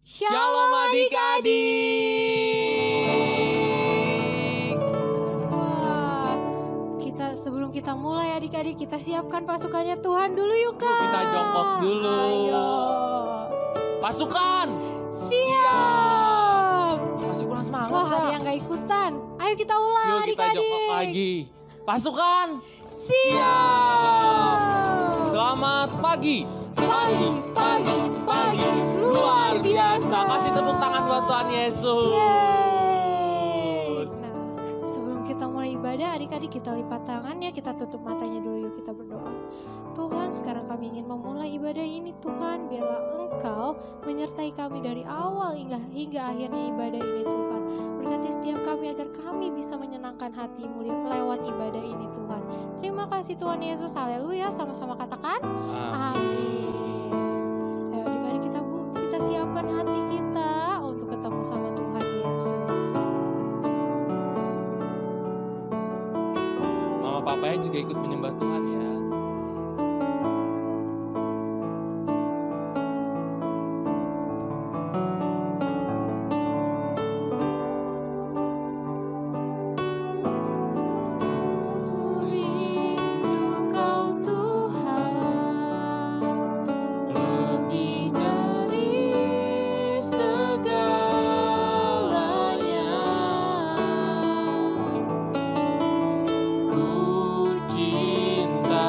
Shalom adik-adik. Wah, sebelum kita mulai adik-adik, kita siapkan pasukannya Tuhan dulu yuk Kak. Kita jongkok dulu. Ayo. Pasukan. Siap. Masih kurang semangat. Wah, ada Kak. yang gak ikutan. Ayo kita ulang Yuk adik-adik. kita jongkok lagi. Pasukan. Siap. Selamat pagi. Pagi. Luar biasa. Kasih tepuk tangan buat Tuhan Yesus. Yeay. Nah, sebelum kita mulai ibadah, adik-adik kita lipat tangannya, kita tutup matanya dulu yuk, kita berdoa. Tuhan, sekarang kami ingin memulai ibadah ini Tuhan, biarlah Engkau menyertai kami dari awal hingga akhirnya ibadah ini Tuhan. Berkati setiap kami agar kami bisa menyenangkan hati-Mu lewat ibadah ini Tuhan. Terima kasih Tuhan Yesus, haleluya, sama-sama katakan amin. Ayo adik-adik kita siapkan hati kita untuk ketemu sama Tuhan Yesus. Mama papanya juga ikut menyembah Tuhan ya. Cinta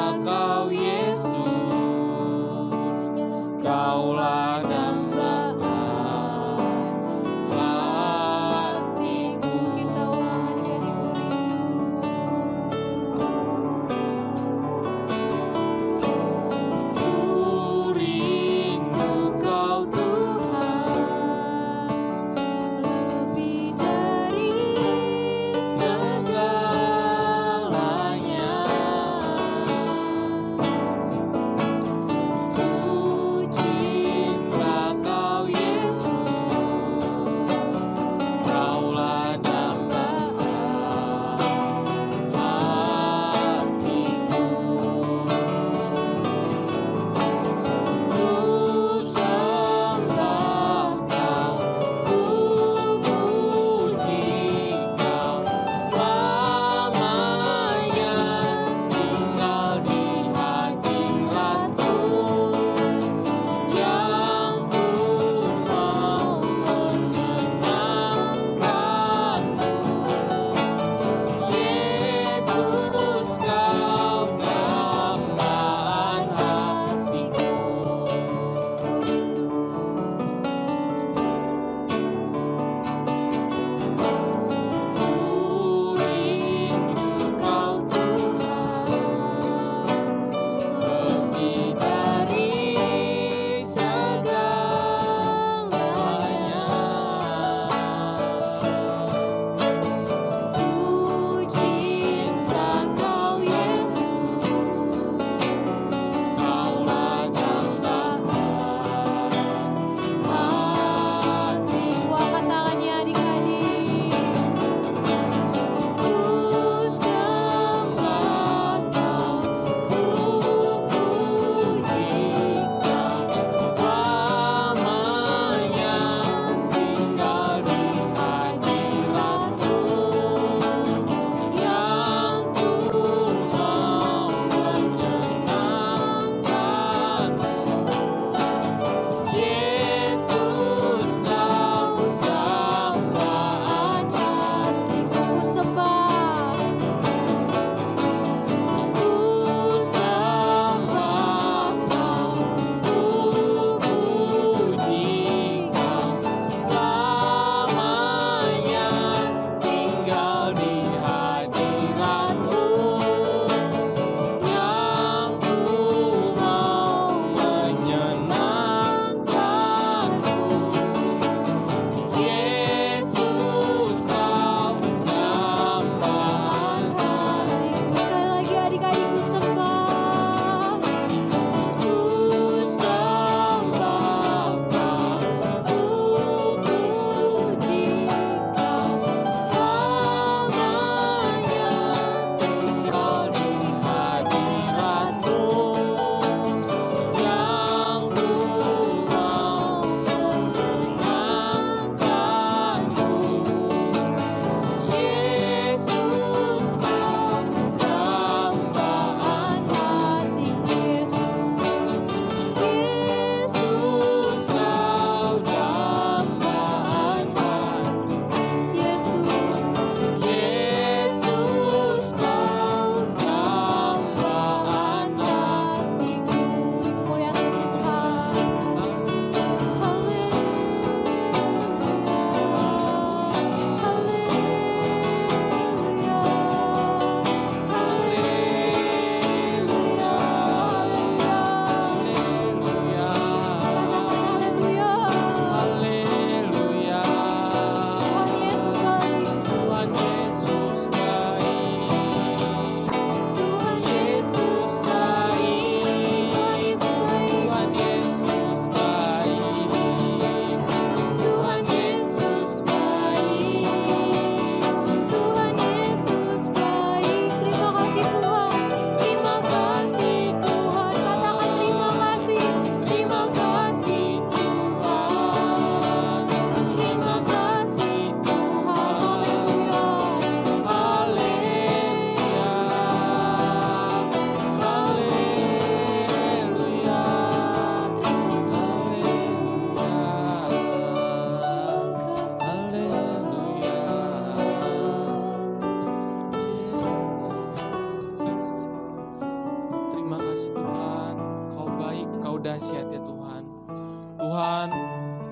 dahsyat ya Tuhan. Tuhan,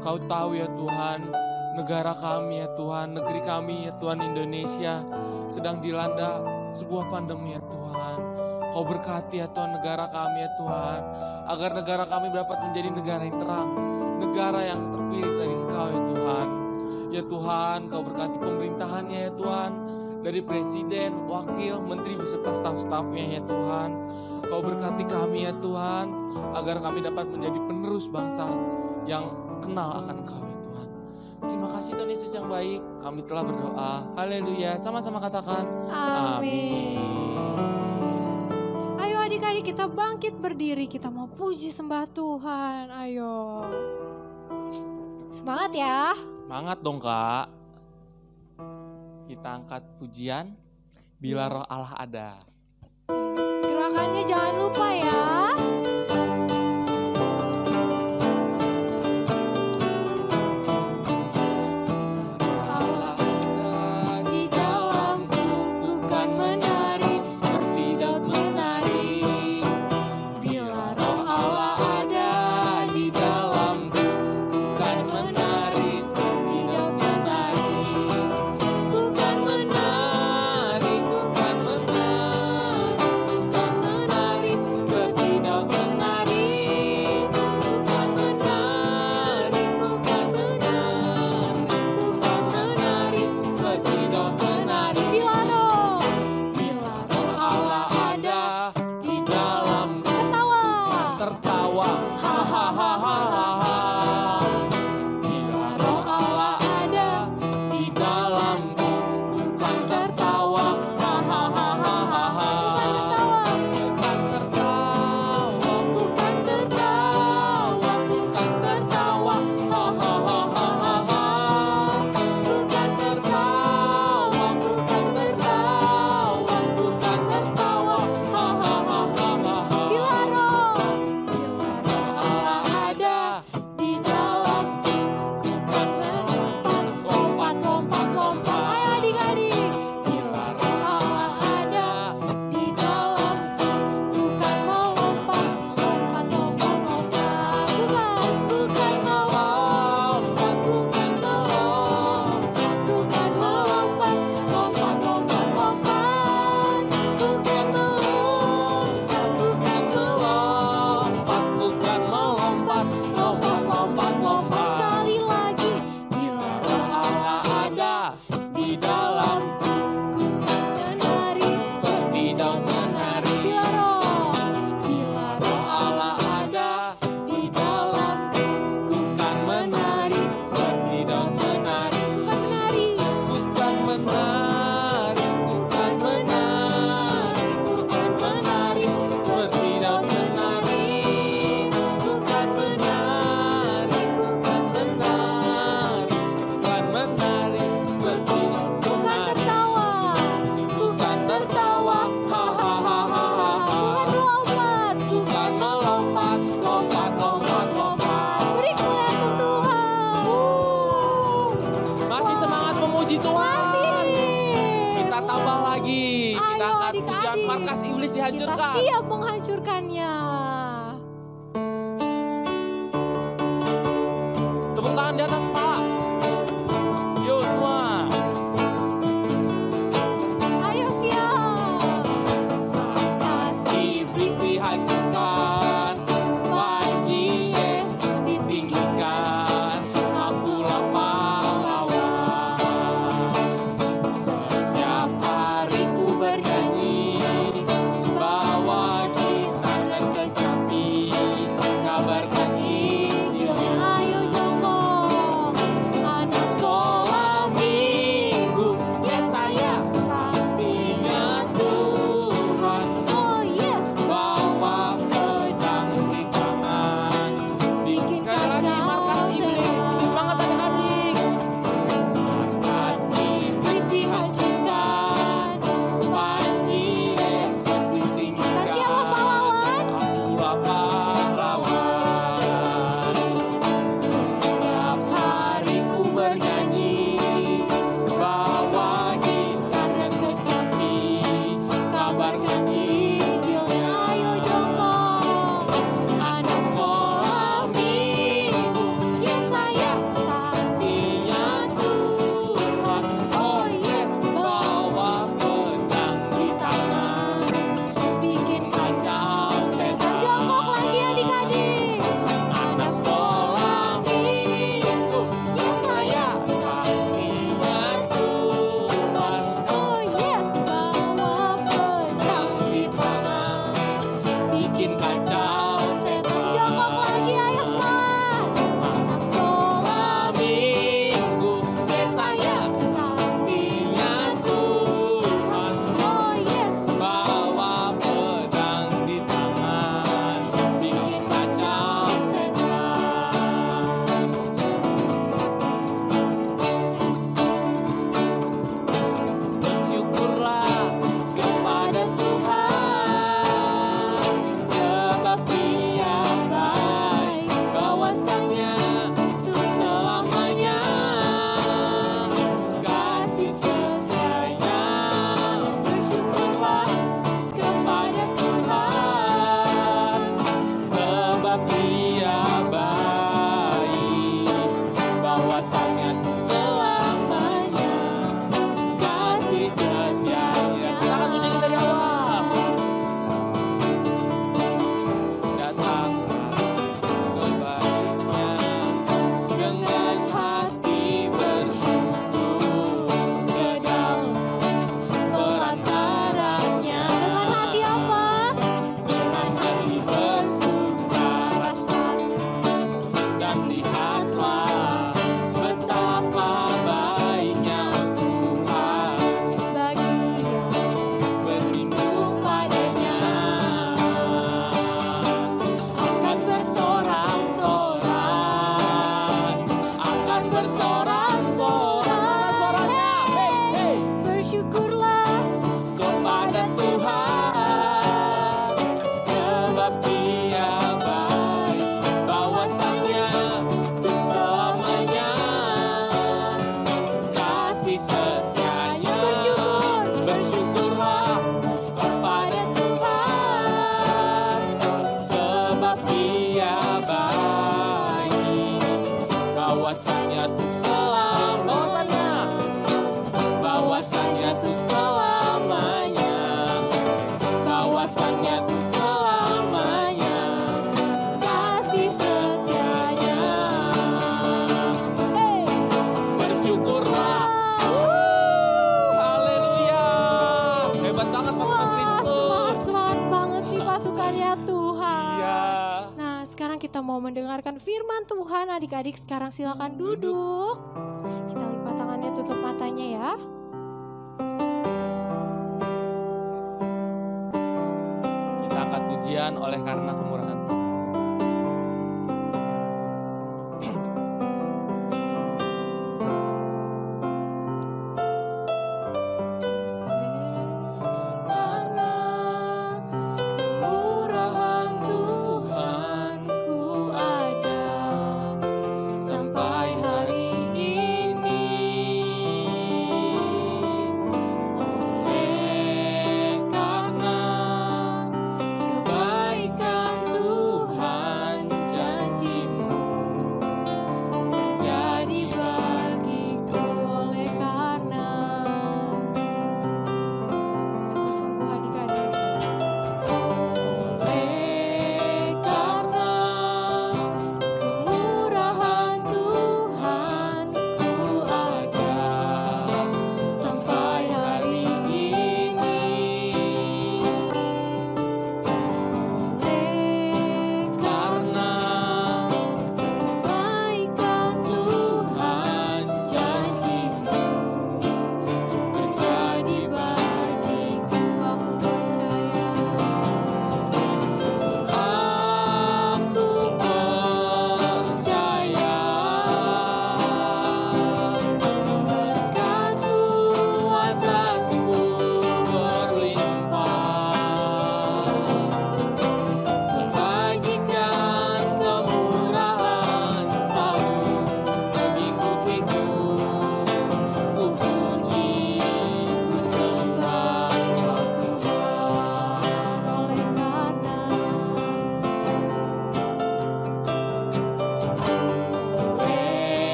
Kau tahu ya Tuhan, negara kami ya Tuhan, negeri kami ya Tuhan Indonesia sedang dilanda sebuah pandemi ya Tuhan. Kau berkati ya Tuhan negara kami ya Tuhan, agar negara kami dapat menjadi negara yang terang, negara yang terpilih dari Engkau ya Tuhan. Ya Tuhan, Kau berkati pemerintahannya ya Tuhan, dari presiden, wakil, menteri beserta staf-stafnya ya Tuhan. Kau berkati kami ya Tuhan, agar kami dapat menjadi penerus bangsa yang kenal akan Engkau ya Tuhan. Terima kasih Tuhan Yesus yang baik, kami telah berdoa. Haleluya, sama-sama katakan Amin. Ayo adik-adik kita bangkit berdiri, kita mau puji sembah Tuhan. Ayo. Semangat ya. Semangat dong Kak. Kita angkat pujian, Bila Roh Allah Ada. Gerakannya jangan lupa ya. Markas iblis dihancurkan. Kita siap menghancurkannya. Tepuk tangan di atas kepala. Yo semua. Ayo siap. Markas iblis dihancurkan. Panji Yesus ditinggikan. Akulah pahlawan. Setiap hari ku bernyanyi. Bawa gitar dan Tuhan ya Tuhan. Iya. Nah sekarang kita mau mendengarkan firman Tuhan. Adik-adik sekarang silakan duduk. Kita lipat tangannya, tutup matanya ya. Kita angkat pujian oleh karena kemurahan Tuhan.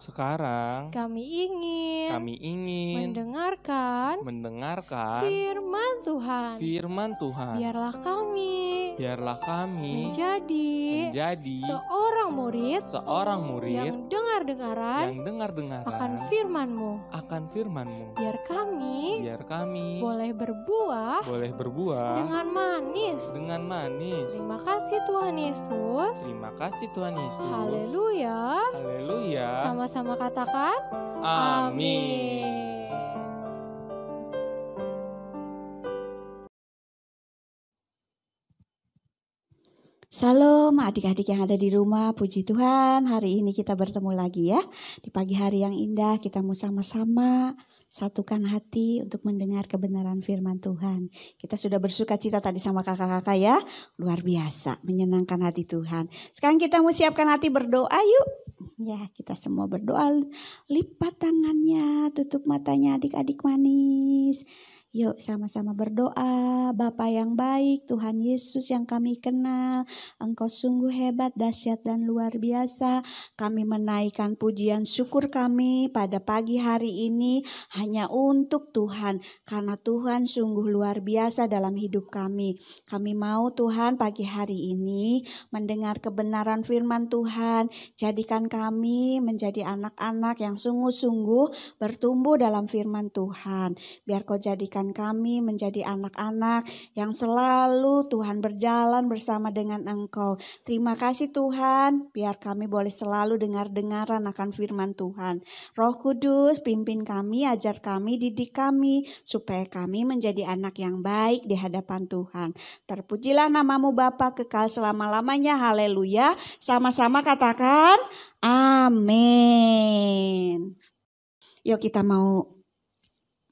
Sekarang kami ingin mendengarkan firman Tuhan. Biarlah kami menjadi seorang murid yang dengar-dengaran akan firman-Mu. Biar kami boleh berbuah dengan manis. Terima kasih Tuhan Yesus. Haleluya. Sama-sama katakan amin. Salam adik-adik yang ada di rumah, puji Tuhan hari ini kita bertemu lagi ya. Di pagi hari yang indah kita mau sama-sama satukan hati untuk mendengar kebenaran firman Tuhan. Kita sudah bersuka cita tadi sama kakak-kakak ya. Luar biasa, menyenangkan hati Tuhan. Sekarang kita mau siapkan hati berdoa yuk. Ya, kita semua berdoa. Lipat tangannya, tutup matanya adik-adik manis. Yuk sama-sama berdoa. Bapa yang baik, Tuhan Yesus yang kami kenal, Engkau sungguh hebat, dahsyat dan luar biasa. Kami menaikkan pujian syukur kami pada pagi hari ini hanya untuk Tuhan, karena Tuhan sungguh luar biasa dalam hidup kami. Kami mau Tuhan pagi hari ini mendengar kebenaran firman Tuhan. Jadikan kami menjadi anak-anak yang sungguh-sungguh bertumbuh dalam firman Tuhan. Biar Kau jadikan kami menjadi anak-anak yang selalu Tuhan berjalan bersama dengan Engkau. Terima kasih Tuhan, biar kami boleh selalu dengar-dengaran akan firman Tuhan. Roh Kudus pimpin kami, ajar kami, didik kami, supaya kami menjadi anak yang baik di hadapan Tuhan. Terpujilah nama-Mu Bapa kekal selama-lamanya, haleluya. Sama-sama katakan amin. Yuk kita mau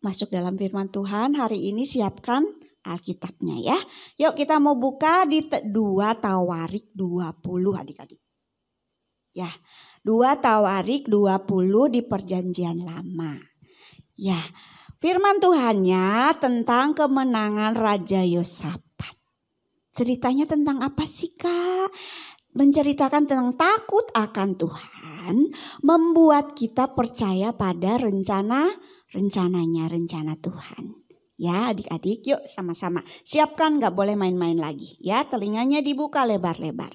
masuk dalam firman Tuhan. Hari ini siapkan Alkitabnya ya. Yuk kita mau buka di 2 Tawarik 20 adik-adik. Ya, 2 Tawarik 20 di Perjanjian Lama. Ya, firman Tuhannya tentang kemenangan Raja Yosafat. Ceritanya tentang apa sih Kak? Menceritakan tentang takut akan Tuhan, membuat kita percaya pada rencana Tuhan. Ya adik-adik yuk sama-sama siapkan, gak boleh main-main lagi ya, telinganya dibuka lebar-lebar.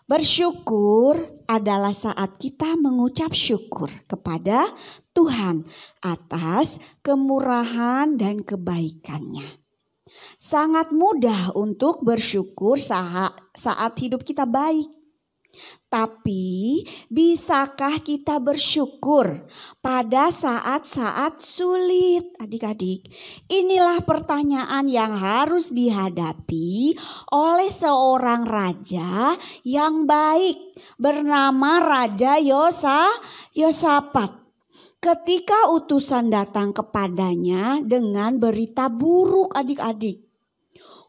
Bersyukur adalah saat kita mengucap syukur kepada Tuhan atas kemurahan dan kebaikannya. Sangat mudah untuk bersyukur saat hidup kita baik. Tapi bisakah kita bersyukur pada saat-saat sulit? Adik-adik, inilah pertanyaan yang harus dihadapi oleh seorang raja yang baik bernama Raja Yosafat. Ketika utusan datang kepadanya dengan berita buruk adik-adik.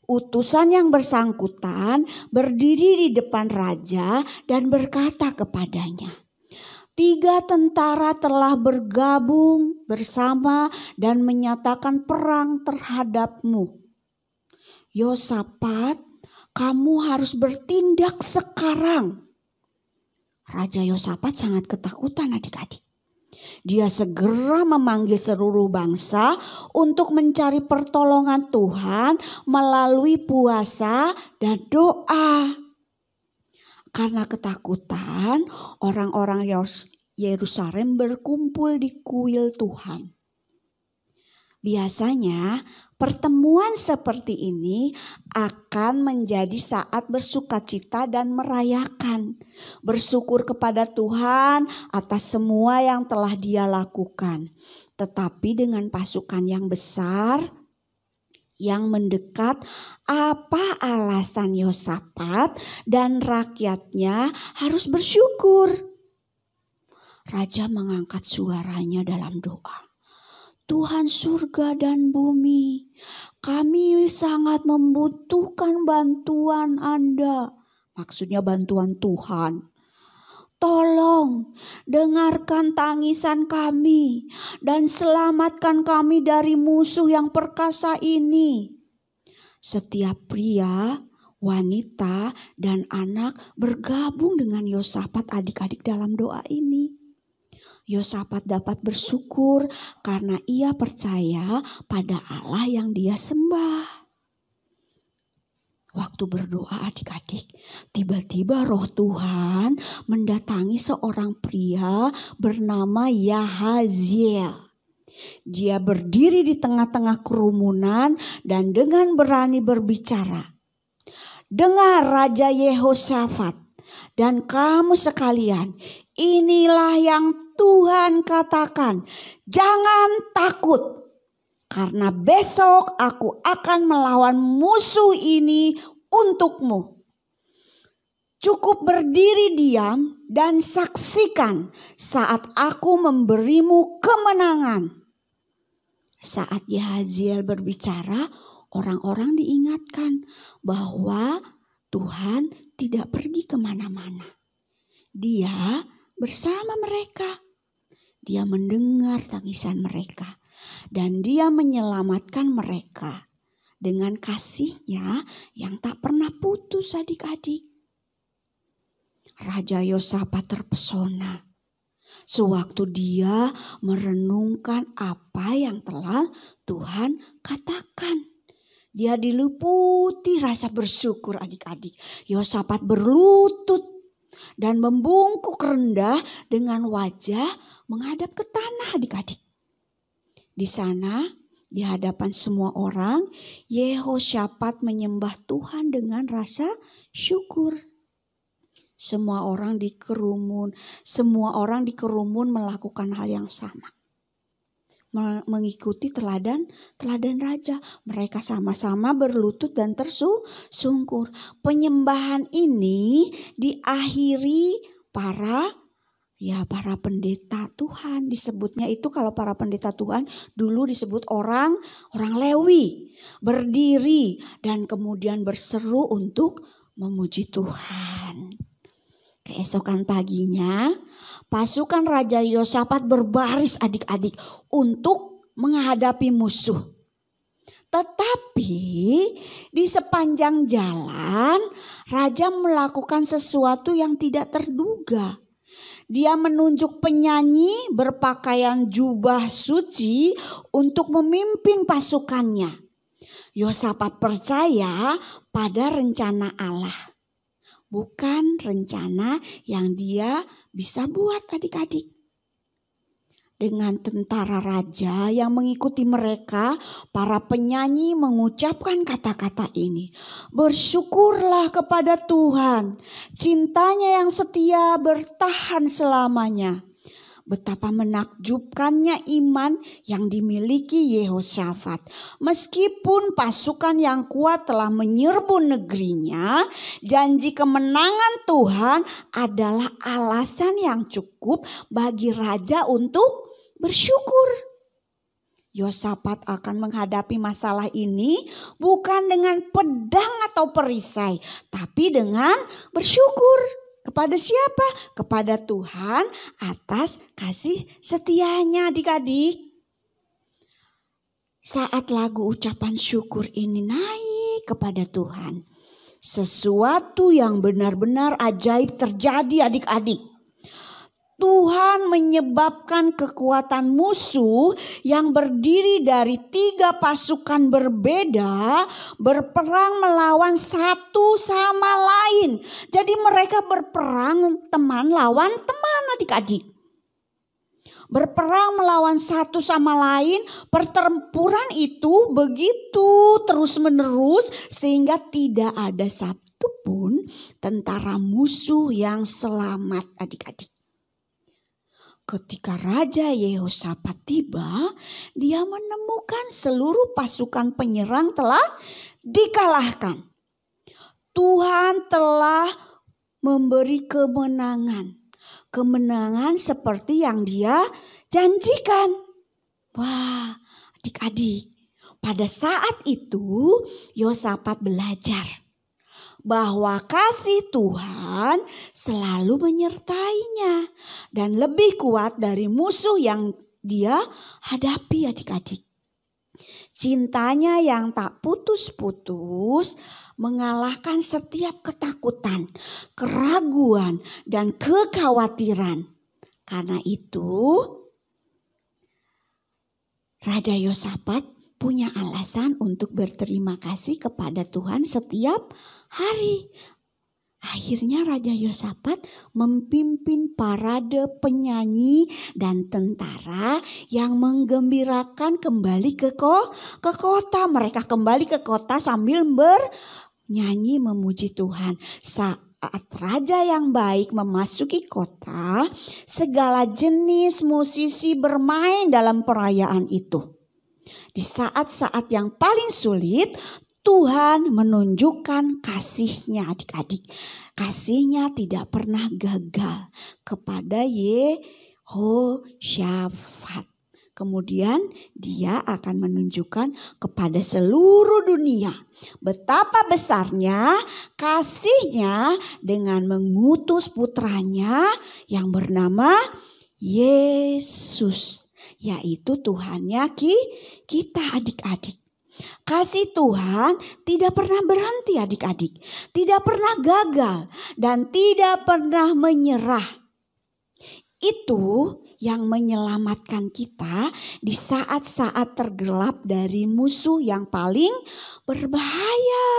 Utusan yang bersangkutan berdiri di depan raja dan berkata kepadanya, 3 tentara telah bergabung bersama dan menyatakan perang terhadapmu. Yosafat, kamu harus bertindak sekarang. Raja Yosafat sangat ketakutan adik-adik. Dia segera memanggil seluruh bangsa untuk mencari pertolongan Tuhan melalui puasa dan doa. Karena ketakutan, orang-orang Yerusalem berkumpul di kuil Tuhan. Biasanya pertemuan seperti ini akan menjadi saat bersukacita dan merayakan. Bersyukur kepada Tuhan atas semua yang telah Dia lakukan. Tetapi dengan pasukan yang besar yang mendekat, apa alasan Yosafat dan rakyatnya harus bersyukur? Raja mengangkat suaranya dalam doa. Tuhan surga dan bumi, kami sangat membutuhkan bantuan Anda. Maksudnya bantuan Tuhan. Tolong dengarkan tangisan kami dan selamatkan kami dari musuh yang perkasa ini. Setiap pria, wanita, dan anak bergabung dengan Yosafat adik-adik dalam doa ini. Yosafat dapat bersyukur karena ia percaya pada Allah yang dia sembah. Waktu berdoa adik-adik, tiba-tiba roh Tuhan mendatangi seorang pria bernama Yahaziel. Dia berdiri di tengah-tengah kerumunan dan dengan berani berbicara. Dengar Raja Yehosafat dan kamu sekalian, inilah yang Tuhan katakan, jangan takut. Karena besok aku akan melawan musuh ini untukmu. Cukup berdiri diam dan saksikan saat aku memberimu kemenangan. Saat Yahaziel berbicara, orang-orang diingatkan bahwa Tuhan tidak pergi kemana-mana. Dia bersama mereka. Dia mendengar tangisan mereka. Dan dia menyelamatkan mereka dengan kasih-Nya yang tak pernah putus adik-adik. Raja Yosafat terpesona sewaktu dia merenungkan apa yang telah Tuhan katakan. Dia diliputi rasa bersyukur adik-adik. Yosafat berlutut dan membungkuk rendah dengan wajah menghadap ke tanah adik-adik. Di sana, di hadapan semua orang, Yehosyafat menyembah Tuhan dengan rasa syukur. Semua orang di kerumun melakukan hal yang sama. Mengikuti teladan raja. Mereka sama-sama berlutut dan tersungkur. Penyembahan ini diakhiri para pendeta Tuhan. Disebutnya itu kalau para pendeta Tuhan dulu disebut orang Lewi. Berdiri dan kemudian berseru untuk memuji Tuhan. Keesokan paginya, pasukan Raja Yosafat berbaris adik-adik untuk menghadapi musuh. Tetapi di sepanjang jalan, Raja melakukan sesuatu yang tidak terduga. Dia menunjuk penyanyi berpakaian jubah suci untuk memimpin pasukannya. Yosafat percaya pada rencana Allah. Bukan rencana yang dia bisa buat adik-adik. Dengan tentara raja yang mengikuti mereka, para penyanyi mengucapkan kata-kata ini. Bersyukurlah kepada Tuhan, cintanya yang setia bertahan selamanya. Betapa menakjubkannya iman yang dimiliki Yehosyafat. Meskipun pasukan yang kuat telah menyerbu negerinya, janji kemenangan Tuhan adalah alasan yang cukup bagi raja untuk bersyukur. Yosafat akan menghadapi masalah ini bukan dengan pedang atau perisai, tapi dengan bersyukur. Kepada siapa? Kepada Tuhan atas kasih setianya adik-adik. Saat lagu ucapan syukur ini naik kepada Tuhan, sesuatu yang benar-benar ajaib terjadi adik-adik. Tuhan menyebabkan kekuatan musuh yang berdiri dari 3 pasukan berbeda berperang melawan satu sama lain. Jadi mereka berperang teman lawan teman adik-adik. Berperang melawan satu sama lain, pertempuran itu begitu terus-menerus sehingga tidak ada satupun tentara musuh yang selamat adik-adik. Ketika Raja Yehosyafat tiba, dia menemukan seluruh pasukan penyerang telah dikalahkan. Tuhan telah memberi kemenangan. Kemenangan seperti yang dia janjikan. Wah, adik-adik, pada saat itu Yosafat belajar bahwa kasih Tuhan selalu menyertainya dan lebih kuat dari musuh yang dia hadapi adik-adik. Cintanya yang tak putus-putus mengalahkan setiap ketakutan, keraguan, dan kekhawatiran. Karena itu Raja Yosafat punya alasan untuk berterima kasih kepada Tuhan setiap hari. Akhirnya Raja Yosafat memimpin parade penyanyi dan tentara yang menggembirakan kembali ke kota. Mereka kembali ke kota sambil bernyanyi memuji Tuhan. Saat raja yang baik memasuki kota, segala jenis musisi bermain dalam perayaan itu. Di saat-saat yang paling sulit, Tuhan menunjukkan kasih-Nya adik-adik. Kasih-Nya tidak pernah gagal kepada Yehosyafat. Kemudian dia akan menunjukkan kepada seluruh dunia betapa besarnya kasihnya dengan mengutus putranya yang bernama Yesus, yaitu Tuhannya kita adik-adik. Kasih Tuhan tidak pernah berhenti adik-adik, tidak pernah gagal dan tidak pernah menyerah. Itu yang menyelamatkan kita di saat-saat tergelap dari musuh yang paling berbahaya.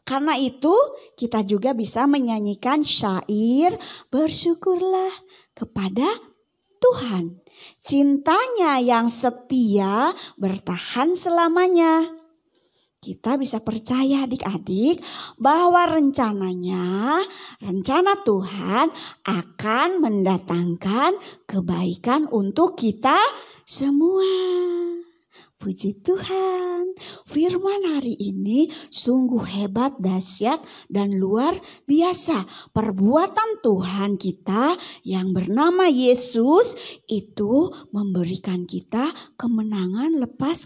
Karena itu kita juga bisa menyanyikan syair bersyukurlah kepada Tuhan. Cintanya yang setia bertahan selamanya. Kita bisa percaya adik-adik bahwa rencana Tuhan akan mendatangkan kebaikan untuk kita semua. Puji Tuhan, firman hari ini sungguh hebat, dahsyat, dan luar biasa. Perbuatan Tuhan kita yang bernama Yesus itu memberikan kita kemenangan lepas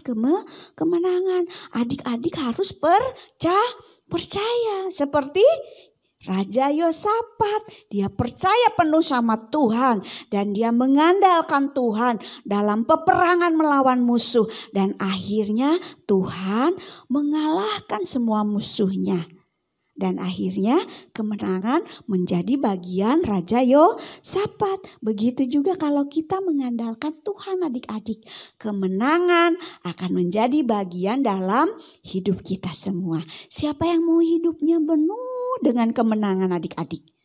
kemenangan. Adik-adik harus percaya seperti Raja Yosafat, dia percaya penuh sama Tuhan dan dia mengandalkan Tuhan dalam peperangan melawan musuh. Dan akhirnya Tuhan mengalahkan semua musuhnya. Dan akhirnya kemenangan menjadi bagian Raja Yosafat. Begitu juga kalau kita mengandalkan Tuhan adik-adik. Kemenangan akan menjadi bagian dalam hidup kita semua. Siapa yang mau hidupnya penuh dengan kemenangan adik-adik?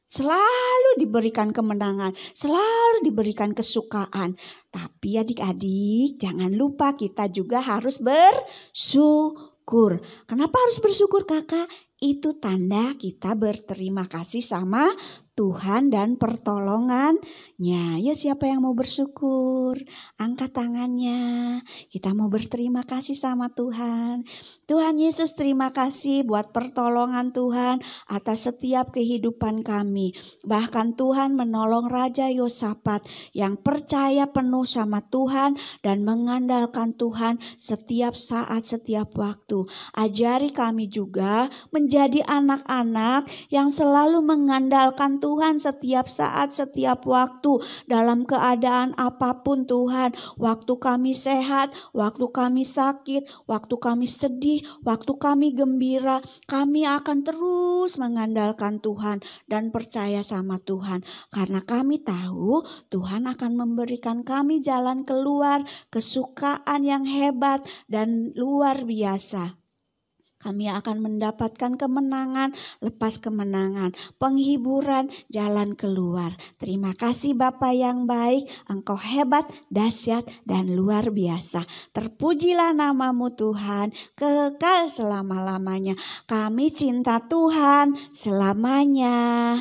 Selalu diberikan kemenangan, selalu diberikan kesukaan. Tapi adik-adik jangan lupa kita juga harus bersyukur. Kenapa harus bersyukur kakak? Itu tanda kita berterima kasih sama Tuhan dan pertolongannya. Ya, siapa yang mau bersyukur? Angkat tangannya. Kita mau berterima kasih sama Tuhan. Tuhan Yesus, terima kasih buat pertolongan Tuhan atas setiap kehidupan kami. Bahkan Tuhan menolong Raja Yosafat yang percaya penuh sama Tuhan dan mengandalkan Tuhan setiap saat, setiap waktu. Ajari kami juga menjadi anak-anak yang selalu mengandalkan Tuhan setiap saat, setiap waktu, dalam keadaan apapun Tuhan. Waktu kami sehat, waktu kami sakit, waktu kami sedih, waktu kami gembira, kami akan terus mengandalkan Tuhan dan percaya sama Tuhan. Karena kami tahu Tuhan akan memberikan kami jalan keluar, kesukaan yang hebat dan luar biasa. Kami akan mendapatkan kemenangan, lepas kemenangan, penghiburan, jalan keluar. Terima kasih Bapa yang baik, Engkau hebat, dahsyat, dan luar biasa. Terpujilah namamu Tuhan, kekal selama-lamanya. Kami cinta Tuhan selamanya.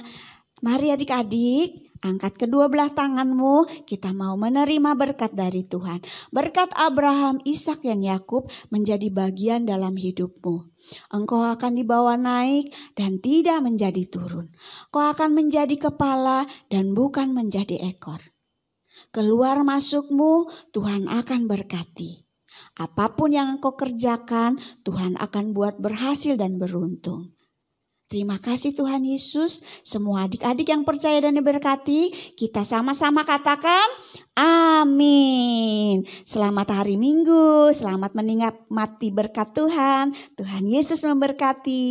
Mari adik-adik, angkat kedua belah tanganmu, kita mau menerima berkat dari Tuhan. Berkat Abraham, Ishak, dan Yakub menjadi bagian dalam hidupmu. Engkau akan dibawa naik dan tidak menjadi turun. Kau akan menjadi kepala dan bukan menjadi ekor. Keluar masukmu Tuhan akan berkati. Apapun yang engkau kerjakan, Tuhan akan buat berhasil dan beruntung. Terima kasih Tuhan Yesus. Semua adik-adik yang percaya dan diberkati, kita sama-sama katakan amin. Selamat hari Minggu, selamat menikmati berkat Tuhan. Tuhan Yesus memberkati.